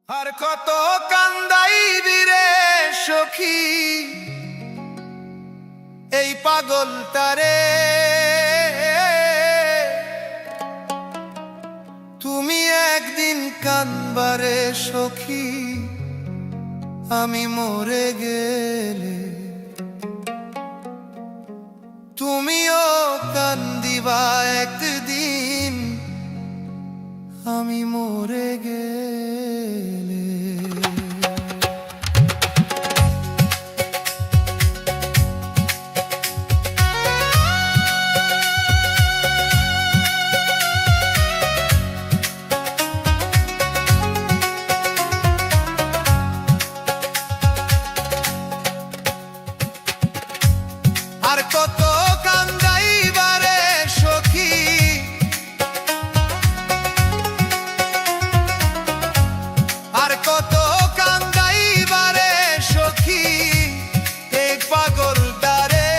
আর কত কান্দাইবি রে সখী এই পাগলটারে। তুমি একদিন কানবারে সখী আমি মরে গেলে, তুমিও কান্দিবা একদিন আমি মরে গেলে। আর কত কান্দাইবারে সখী আর কত কান্দাইবারে সখী এক পাগলটারে।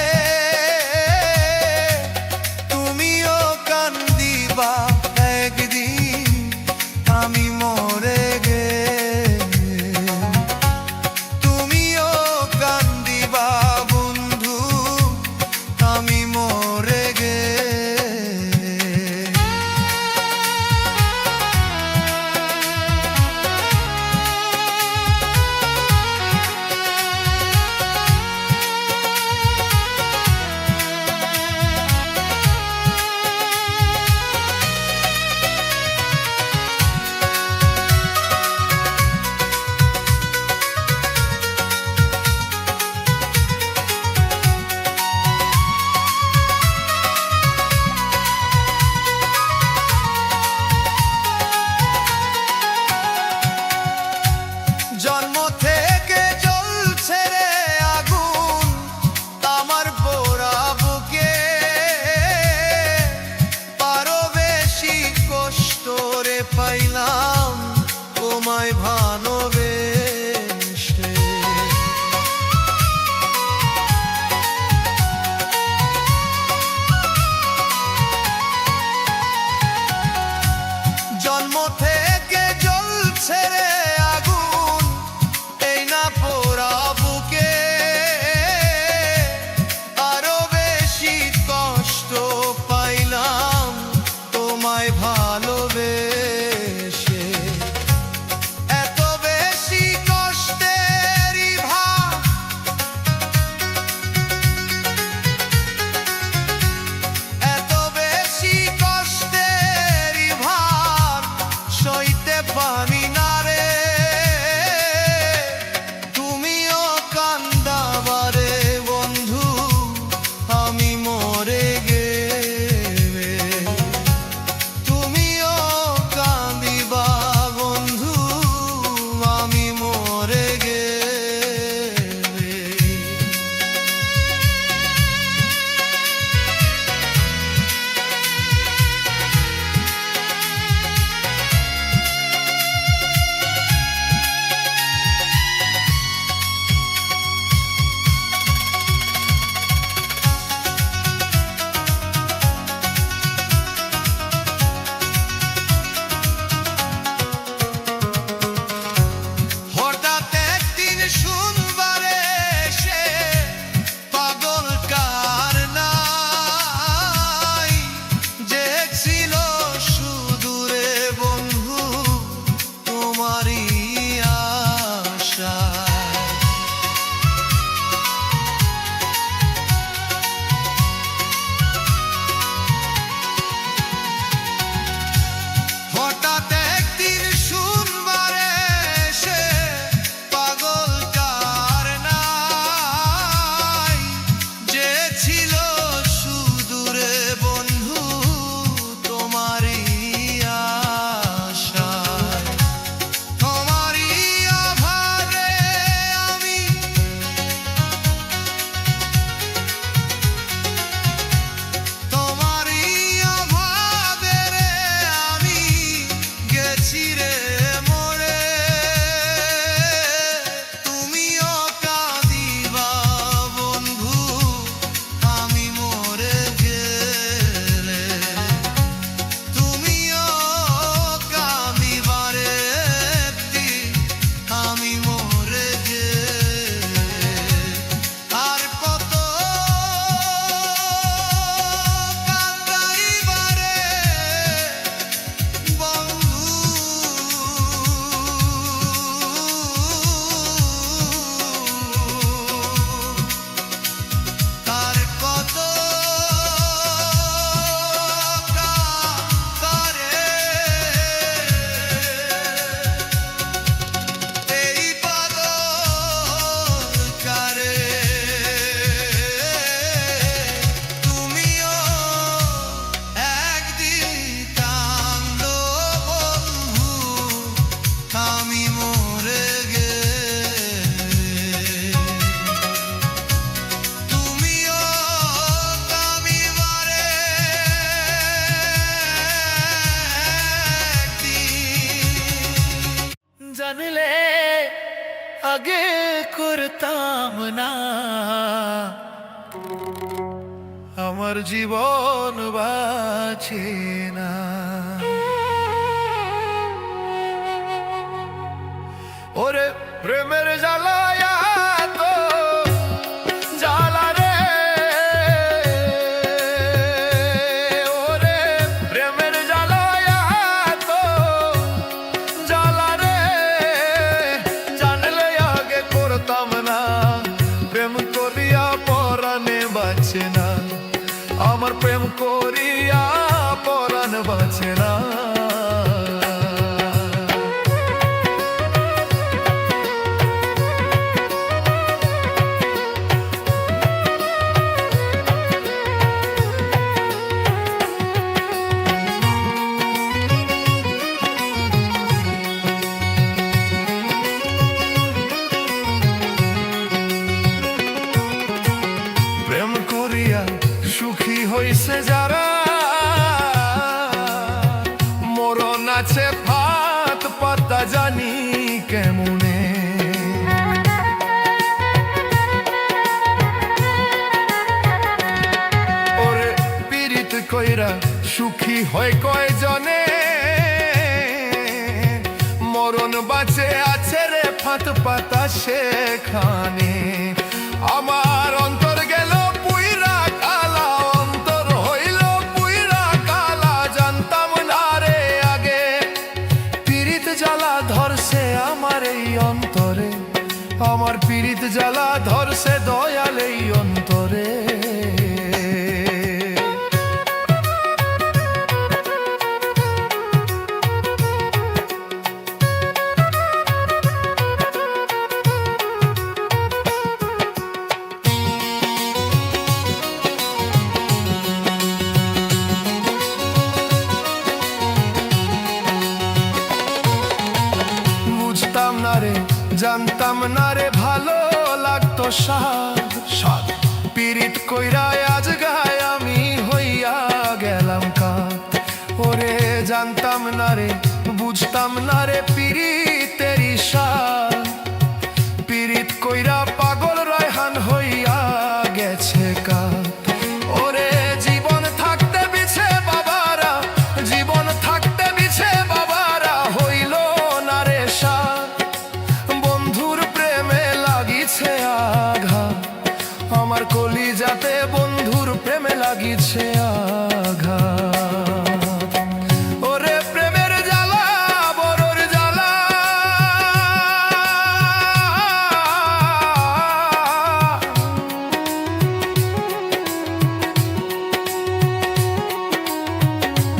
তুমিও কান্দিবা একদিন আমি মরে গেলে, তুমিও কান্দিবা বন্ধু আমি মরে গেলে। জন্ম থেকে জ্বলছে রে আগুন আমার পোড়া বুকে, আরো বেশি কষ্ট রে পাইলাম তোমায় ভালোবেসে। জন্ম থেকে জ্বলছে রে আগুন এই না পোড়া বুকে, আরো বেশি কষ্ট পাইলাম তোমায় ভালোবেসে। এত বেশি কষ্টেরই ভার, এত বেশি কষ্টেরই ভার সইতে পারি না রে। তুমিও কান্দাবারে বন্ধু আমি মরে গেলে, তুমিও কান্দিবা বন্ধু আমি মরে গেলে। হঠাৎ একদিন শুনবারে সে পাগল কার নাই, যে ছিল সুদূরে বন্ধু তোমারই আশায়। হঠাৎ একদিন শুনবারে সে পাগল কার নাই, যে ছিল সুদূরে বন্ধু তোমারই আশায়। জানলে আগে করতাম না, আমার জীবন বাঁচে না। ওরে প্রেমের জ্বালায় তো জ্বালা রে, ওরে প্রেমের জ্বালায় তো জ্বালা রে, জানলে আগে করতাম না, প্রেম করিয়া পরাণে বাঁচে না, আমার প্রেম করিয়া পরাণ বাঁচে না। প্রেম করিয়া সুখী হইছে যারা, মরণ আছে ভাত পাতা জানি কেমনে। ওরে পীড়িত কইরা সুখী হয় কয়জনে, মরণ বাঁচে আছে রে ফাত পাতা সেখানে। আমার অন্তর গেল পুইরা কালা, অন্তর হইল পুইরা কালা, জানতাম না রে আগে পীড়িত জ্বালা ধরছে আমার এই অন্তরে, আমার পীড়িত জ্বালা ধরছে দয়াল এই অন্তরে। জানতাম না রে ভালো লাগতো স্বাদ স্বাদ, পীড়িত কইরা আজ গায় আমি হইয়া গেলাম কাত। ওরে জানতাম না রে বুঝতাম না রে পীড়িতেরই স্বাদ, পীড়িত কইরা পাগল রয়হান হইয়া গেছে কাত। ওরে জীবন থাকতে বিছে বাবারা, জীবন থাকতে বিছে বাবারা, হইল না রে সাথ, আমার কলিজাতে বন্ধুর প্রেমে লাগিছে আঘাত। ওরে প্রেমের জ্বালা বড়র জ্বালা,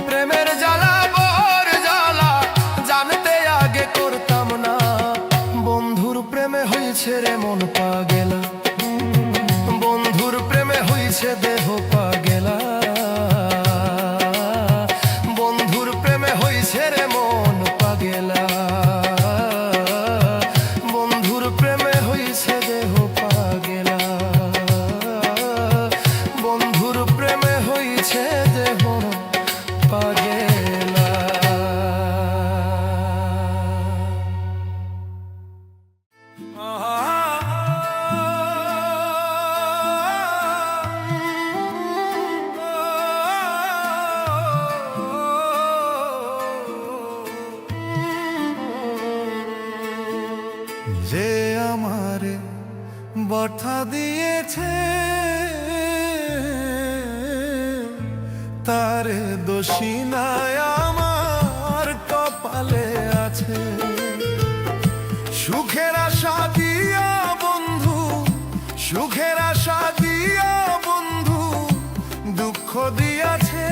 প্রেমের জ্বালা বড় জ্বালা, জানতে আগে করতাম না, বন্ধুর প্রেমে হয়েছে রে মন পাগেলা, বন্ধুর প্রেমে হইছে দেহ পাগেলা, বন্ধুর প্রেমে হইছে রে মন পাগেলা, বন্ধুর প্রেমে হইছে দেহ পাগেলা, বন্ধুর প্রেমে হইছে দেহ পাগেলা। যে আমারে বর্ষা দিয়েছে তার দোষী নাই আমার কপালে আছে, সুখের আশা দিয়া বন্ধু, সুখের আশা দিয়া বন্ধু দুঃখ দিয়াছে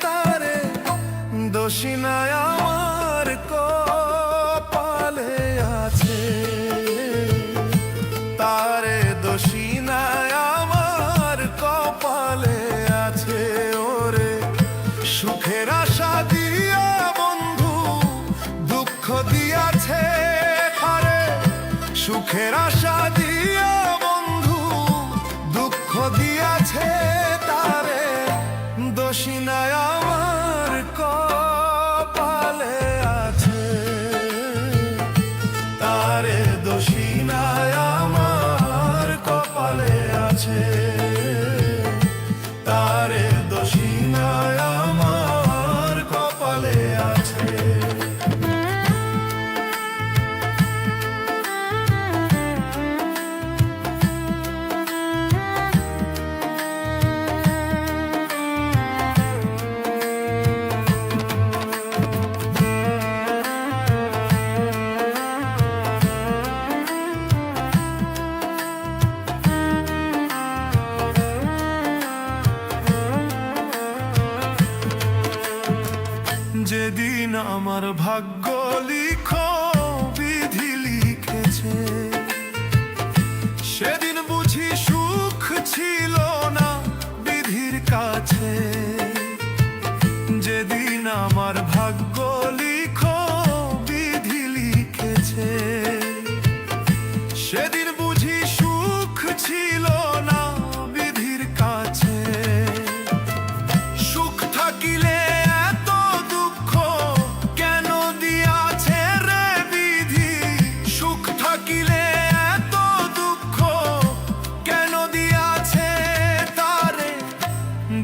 তারে, দোষী নাই আমার কপালে আছে, তারে দোষী নাই আমার কপালে আছে। ওরে সুখের আশা দিয়া বন্ধু দুঃখ দিয়াছে তারে, সুখের আশা দিয়া বন্ধু দুঃখ দিয়াছে তারে, দোষী নাই আমার কপালে আছে। দোষী নাই আমার কপালে আছে, তারে দোষী নাই আমার কপালে আছে। যেদিন আমার ভাগ্য লিখো বিধি লিখেছে, সেদিন বুঝি সুখ ছিল না বিধির কাছে। যেদিন আমার ভাগ্য লিখো বিধি লিখেছে, সেদিন বুঝি সুখ ছিল না বিধির কাছে। সুখ থাকিলে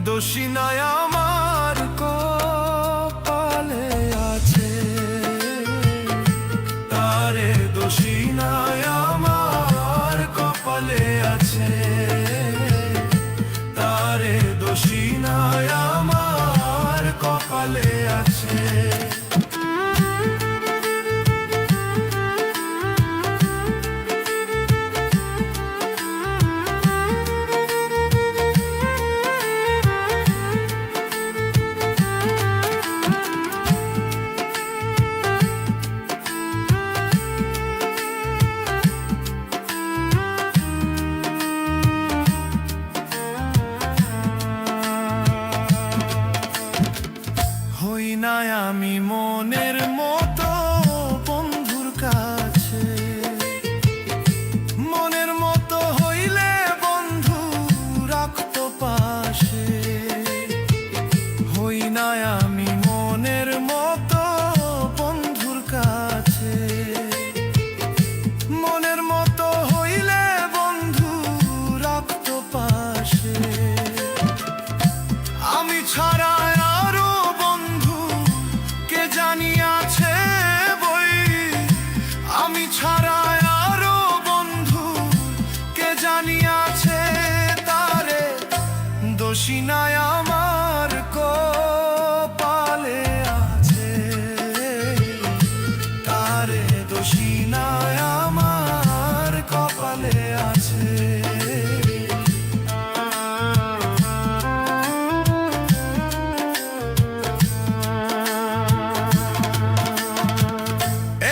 দোষী নাই আমার কপালে আছে, তারে দোষী নাই আমার কপালে আছে, তারে দোষী নাই আমার কপালে আছে। হই না আমি মনের মতো বন্ধুর কাছে, মনের মতো হইলে বন্ধু রাখতো পাশে। হই না আমি মনের মতো বন্ধুর কাছে, মনের মতো হইলে বন্ধু রাখতো পাশে। আমি ছাড়া জানিয়াছে বই, আমি ছাড়া আরো বন্ধু কে জানিয়াছে, তারে দোষী নাই আমার কপালে আছে, তারে দোষী নাই আমার কপালে আছে।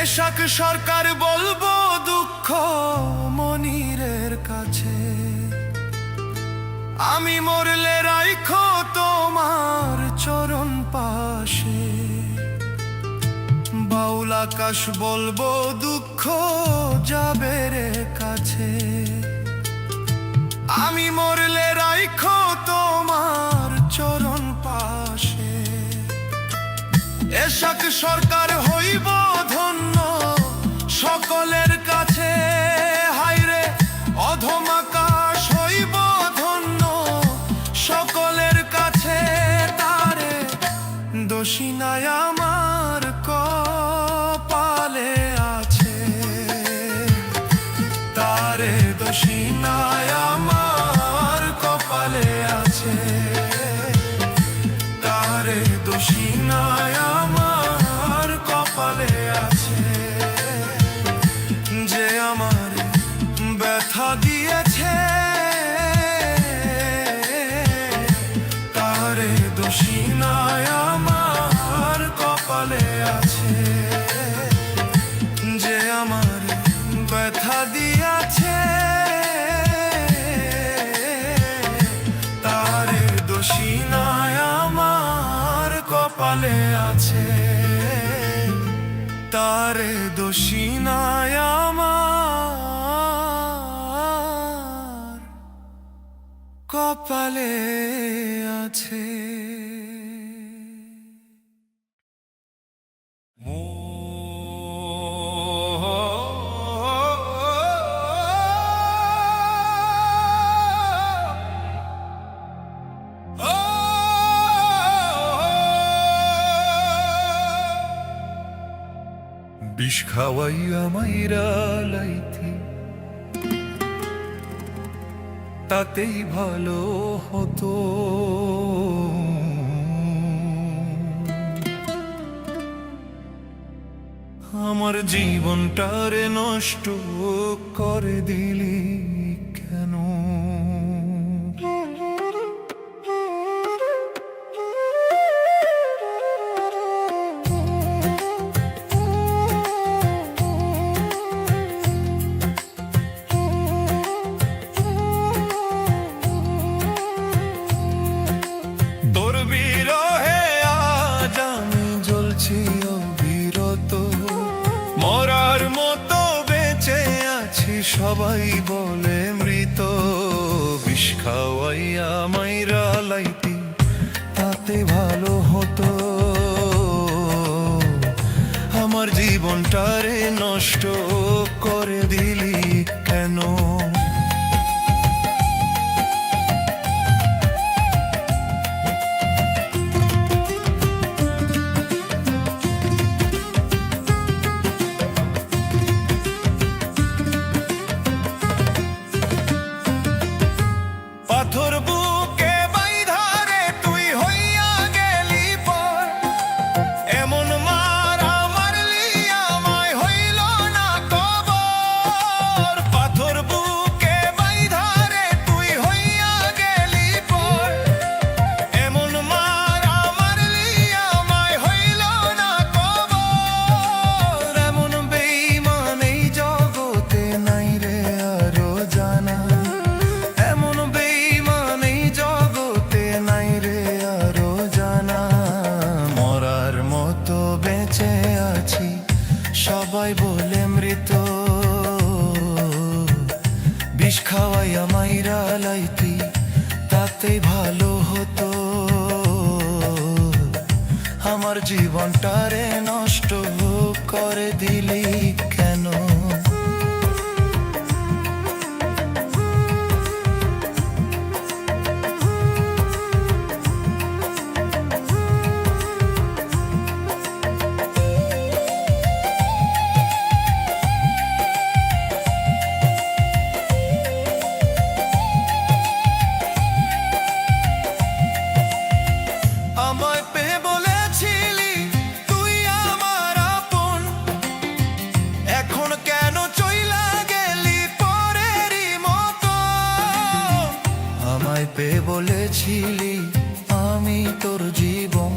এশাক সরকার বলবো দুঃখ মনিরের কাছে, আমি মরলে রাইখো তোমার চরণ পাশে। বাউল আকাশ বলবো দুঃখ জাবের কাছে, আমি মরলে রাইখো তোমার চরণ পাশে। এশাক সরকার হইব ধন্য সকলের কাছে, হায়রে অধম আকাশ হইব ধন্য সকলের কাছে, তারে দোষী নাই আমার কপালে আছে, তারে দোষী নাই আমার কপালে আছে, তারে দোষী নাই আমার কপালে আছে। যে আমার ব্যথা দিয়েছে, তারে দোষী নাই আমার কপালে আছে, যে আমার ব্যথা দিয়েছে, তারে দোষী নাই আমার কপালে আছে, তারে দোষী নাই আমার কপালে আছে। বিষ খাওয়াইয়া মাইরা লাইতি, তাতেই ভালো হতো। আমার জীবনটারে নষ্ট করে দিলি কেন? তোর বিরহে আজ আমি জ্বলছি অবিরত, মরার মতো বেঁচে আছি সবাই বলে মৃত। বিষ খাওয়াইয়া মাইরা লাইতি, তাতে ভালো হতো। আমার জীবনটারে নষ্ট করে দিলি কেন? পাথর বুকে বাইধারে তুই হইয়া গেলি পর, এমন মারা মারলি আমায় হইল না কবর। পাথর বুকে বাইধারে তুই হইয়া গেলি পর, এমন মারা মারলি আমায় হইল না কবর। এমন বেঈমান এই জগতে নাই রে আরো জানা, সবাই বলে মৃত। বিষ খাওয়াইয়া মাইরা লাইতি, তাতেই ভালো হতো। আমার জীবনটারে নষ্ট করে দিলি কেন? আমায় পেয়ে বলেছিলি তুই আমার আপন, এখন কেন চইলা গেলি পরেরই মতো? আমায় পেয়ে বলেছিলি আমি তোর জীবন,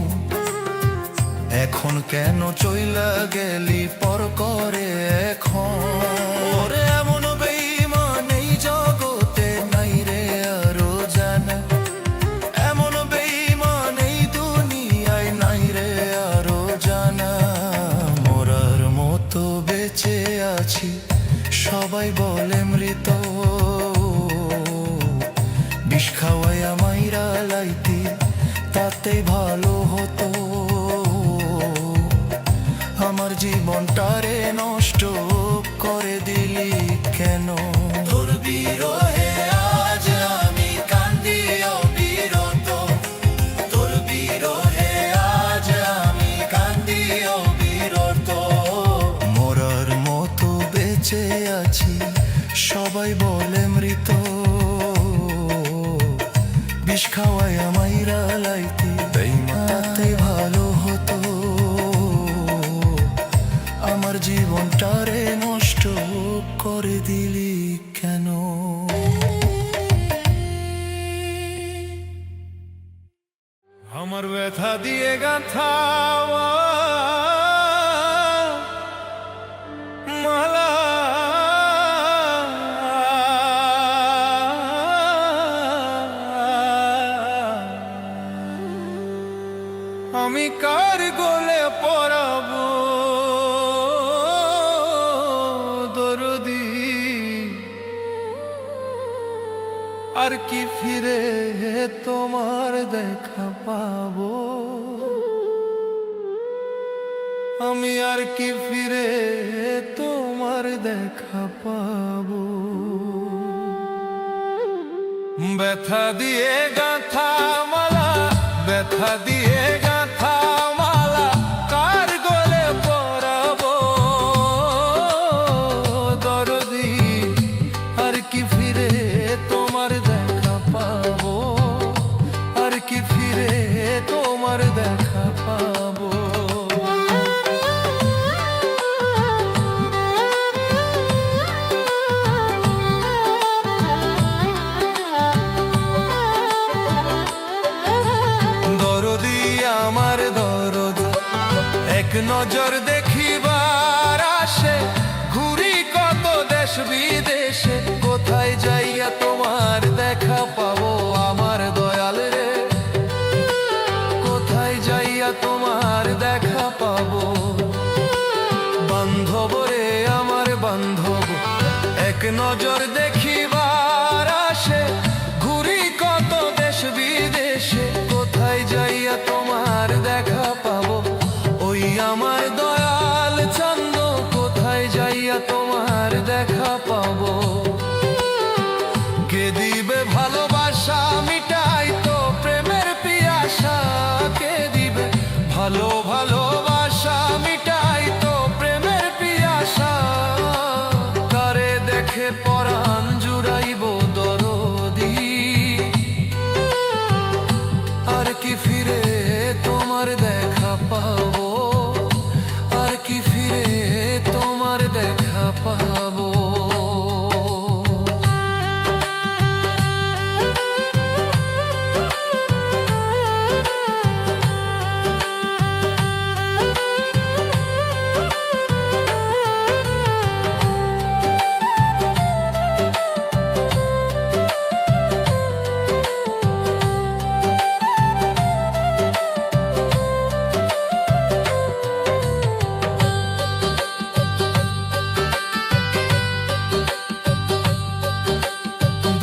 এখন কেন চইলা গেলি পর করে এখন? ওরে এমন বেঈমান এই জগতে নাই রে আরো জানা, এমন বেঈমান এই দুনিয়ায় নাই রে আরো জানা। মরার মতো বেঁচে আছি সবাই বলে মৃত। বিষ খাওয়াইয়া মাইরা লাইতি, তাতেই ভালো হতো। আমার জীবনটারে নষ্ট করে দিলি কেন? তোর বিরহে আজ আমি কান্দি অবিরত, তোর বিরহে আজ আমি কান্দি অবিরত। মরার মতো বেঁচে আছি সবাই বলে মৃত। বিষ খাওয়াইয়া মাইরা লাইতি, তাতে ভালো হতো। আমার জীবনটারে নষ্ট করে দিলি কেন? আমার ব্যথা দিয়ে গাঁথা মালা, আমি কার গলে পরাবো দরদি? আর কি ফিরে তোমার দেখা পাবো? আমি আর কি ফিরে তোমার দেখা পাবো? ব্যথা দিয়ে গাঁথা মালা, ব্যথা দিয়ে গাঁথা মালা, কার গলে পরাবো নজর দেখিবার আসে, ঘুরি কত দেশ বিদেশে, কোথায় যাইয়া তোমার দেখা পাবো আমার দয়াল রে, কোথায় যাইয়া তোমার দেখা পাবো। বান্ধব রে আমার বান্ধব, এক নজর দেখিবার আসে, ঘুরি কত দেশ বিদেশে, কোথায় যাইয়া তোমার দেখা পাবো। ওই আমার দয়াল চান্দ, কোথায় যাইয়া তোমার দেখা পাবো। কে দিবে ভালোবাসা মিটাই তো প্রেমের পিয়াসা, কে দিবে ভালোবাসা মিটাই তো প্রেমের পিয়াসা। কারে দেখে পরাণ জুড়াইব দরদি, আর কি ফিরে তোমার দেখা পাবো, আর কি ফিরে তোমার দেখা পাবো।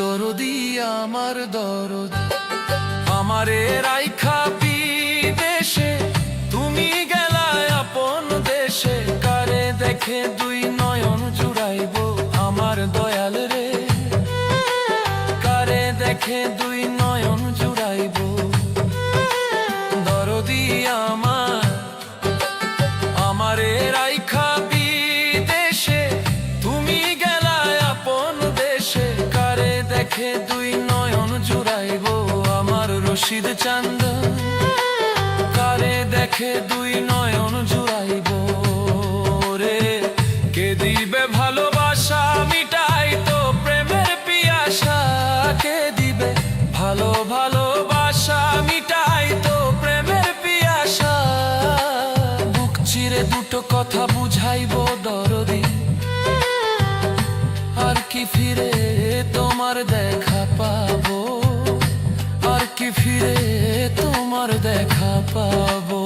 দরদি আমার দরদ, আমারে রাইখা বিদেশে, তুমি গেলায় আপন দেশে, কারে দেখে দুই নয়ন জুড়াইব আমার দয়াল রে, কারে দেখে দুই নয়ন জুড়াইব। দরদি আমারে রাইখা বিদেশে, তুমি গেলায় আপন দেশে, কারে দেখে দুই নয়ন জুড়াইব আমার রশিদ চান্দ, কারে দেখে দুই নয়ন জুড়াইব রে। কে দিবে ভালোবাসা মিটাই তো প্রেমের পিয়াসা, কে দিবে ভালোবাসা মিটাই তো প্রেমের পিয়াসা। বুক চিরে দুটো কথা বুঝাইব দরদি, আর কি ফিরে তোমার দেখা পাবো, আর কি ফিরে তোমার দেখা পাবো।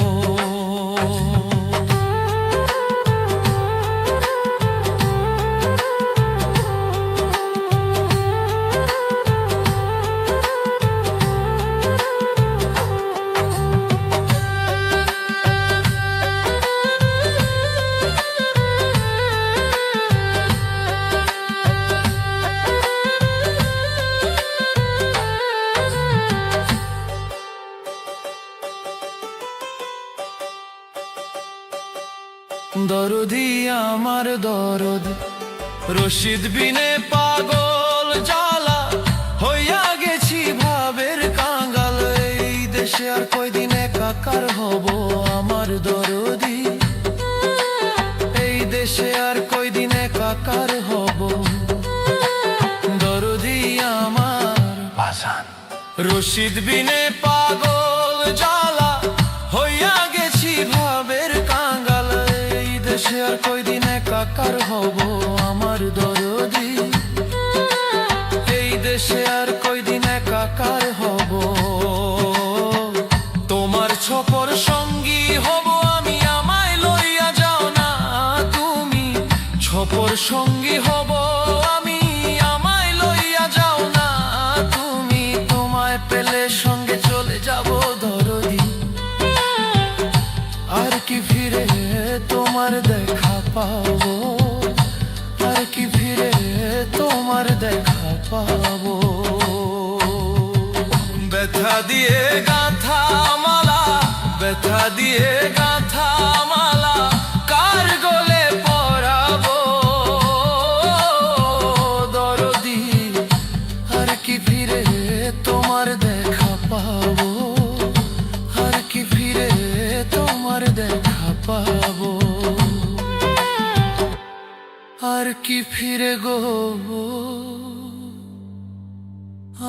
দরদি আমার দরদ, রশিদ বিনে পাগল জ্বালা, হইয়া গেছি ভাবের কাঙ্গাল। এই দেশে আর কয়দিন একাকার হব আমার দরদি, এই দেশে আর কয়দিন একাকার হব। দরদি আমার বাজান, রশিদ বিনে পাগল জ্বালা, হইয়া গেছি ভাবের কাঙ্গাল। এই দেশে আর কয়দিন একাকার হব আমার দরদি, এই দেশে আর কয়দিন একাকার হব। তোমার ছপর সঙ্গী হব আমি, আমায় লইয়া যাও না তুমি। ছপর সঙ্গী হব আমি, আমায় লইয়া যাও না তুমি। তোমায় পেলে সঙ্গে চলে যাব দরদি, আর কি ফিরে তোমার দেখা পাবো, আর কি ফিরে তোমার দেখা পাবো। ব্যথা দিয়ে গাঁথা মালা, ব্যথা দিয়ে গাঁথা মালা, কার গলে পরাবো দরদি, আর কি ফিরে তোমার দেখা পাবো, আর কি ফিরে তোমার দেখা পাবো। আর কি ফিরে গো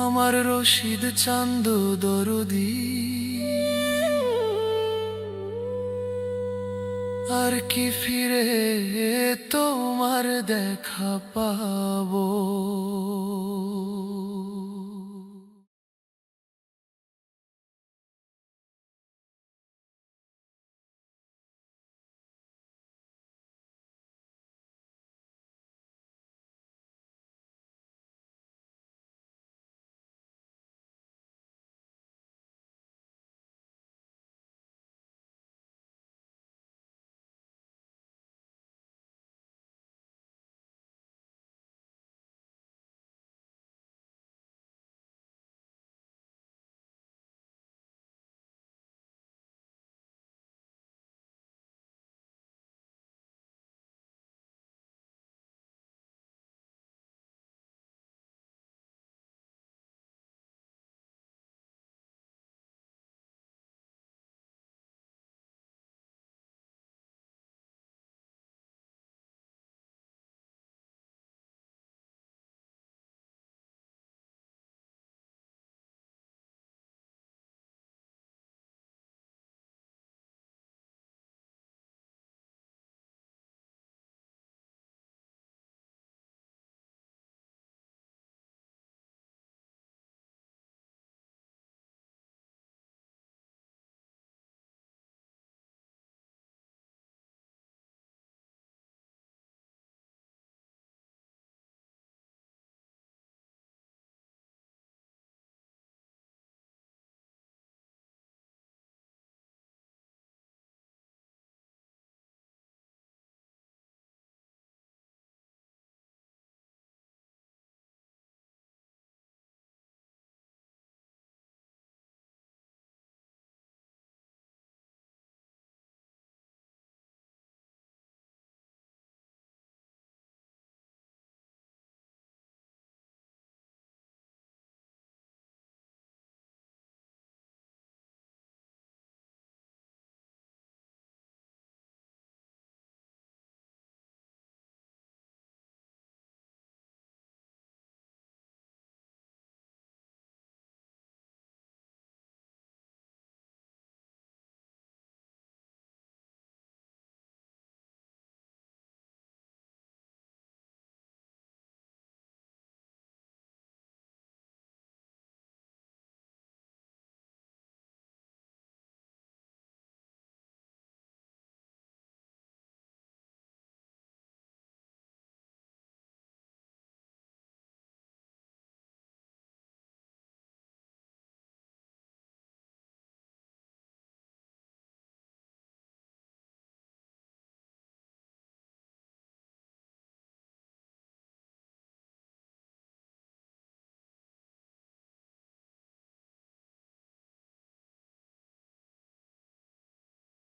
আমার রশিদ চান্দ দরদি। আর কি ফিরে তোমার দেখা পাবো?